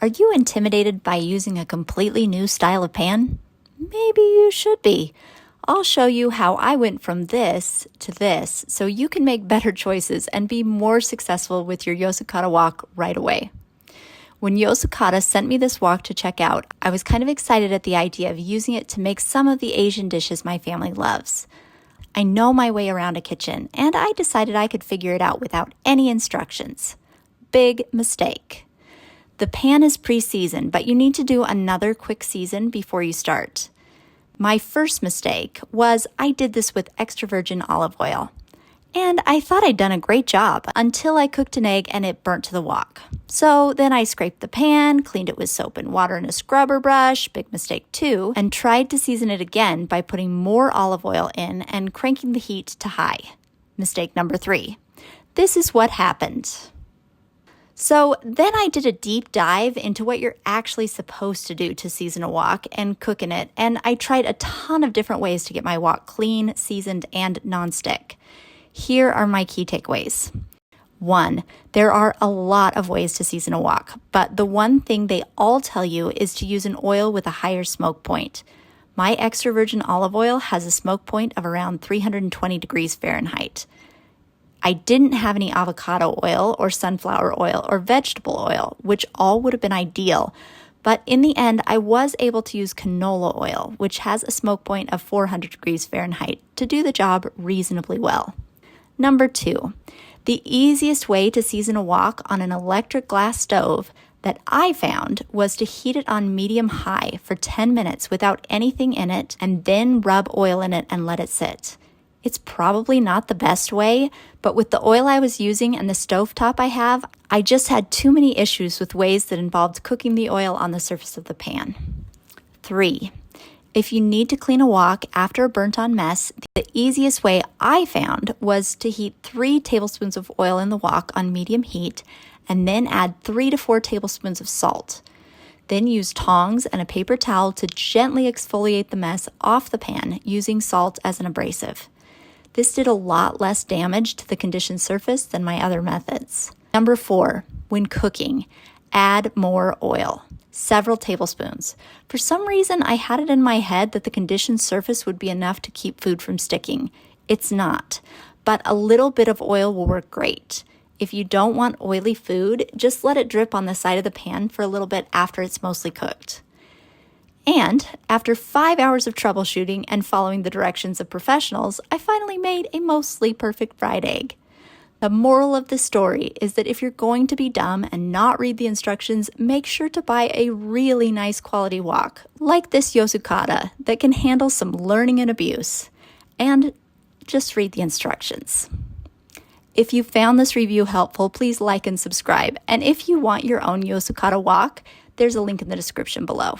Are you intimidated by using a completely new style of pan? Maybe you should be. I'll show you how I went from this to this so you can make better choices and be more successful with your Yosukata Wok right away. When Yosukata sent me this wok to check out, I was kind of excited at the idea of using it to make some of the Asian dishes my family loves. I know my way around a kitchen, and I decided I could figure it out without any instructions. Big mistake. The pan is pre-seasoned, but you need to do another quick season before you start. My first mistake was I did this with extra virgin olive oil. And I thought I'd done a great job until I cooked an egg and it burnt to the wok. So then I scraped the pan, cleaned it with soap and water and a scrubber brush, big mistake too, and tried to season it again by putting more olive oil in and cranking the heat to high. Mistake number 3. This is what happened. So then I did a deep dive into what you're actually supposed to do to season a wok and cook in it, and I tried a ton of different ways to get my wok clean, seasoned, and nonstick. Here are my key takeaways. 1. There are a lot of ways to season a wok, but the one thing they all tell you is to use an oil with a higher smoke point. My extra virgin olive oil has a smoke point of around 320 degrees Fahrenheit. I didn't have any avocado oil or sunflower oil or vegetable oil, which all would have been ideal. But in the end, I was able to use canola oil, which has a smoke point of 400 degrees Fahrenheit, to do the job reasonably well. Number 2, the easiest way to season a wok on an electric glass stove that I found was to heat it on medium-high for 10 minutes without anything in it and then rub oil in it and let it sit. It's probably not the best way, but with the oil I was using and the stovetop I have, I just had too many issues with ways that involved cooking the oil on the surface of the pan. 3. If you need to clean a wok after a burnt-on mess, the easiest way I found was to heat 3 tablespoons of oil in the wok on medium heat and then add 3 to 4 tablespoons of salt. Then use tongs and a paper towel to gently exfoliate the mess off the pan using salt as an abrasive. This did a lot less damage to the conditioned surface than my other methods. Number 4, when cooking, add more oil, several tablespoons. For some reason, I had it in my head that the conditioned surface would be enough to keep food from sticking. It's not, but a little bit of oil will work great. If you don't want oily food, just let it drip on the side of the pan for a little bit after it's mostly cooked. And after 5 hours of troubleshooting and following the directions of professionals, I finally made a mostly perfect fried egg. The moral of the story is that if you're going to be dumb and not read the instructions, make sure to buy a really nice quality wok, like this Yosukata, that can handle some learning and abuse. And just read the instructions. If you found this review helpful, please like and subscribe. And if you want your own Yosukata wok, there's a link in the description below.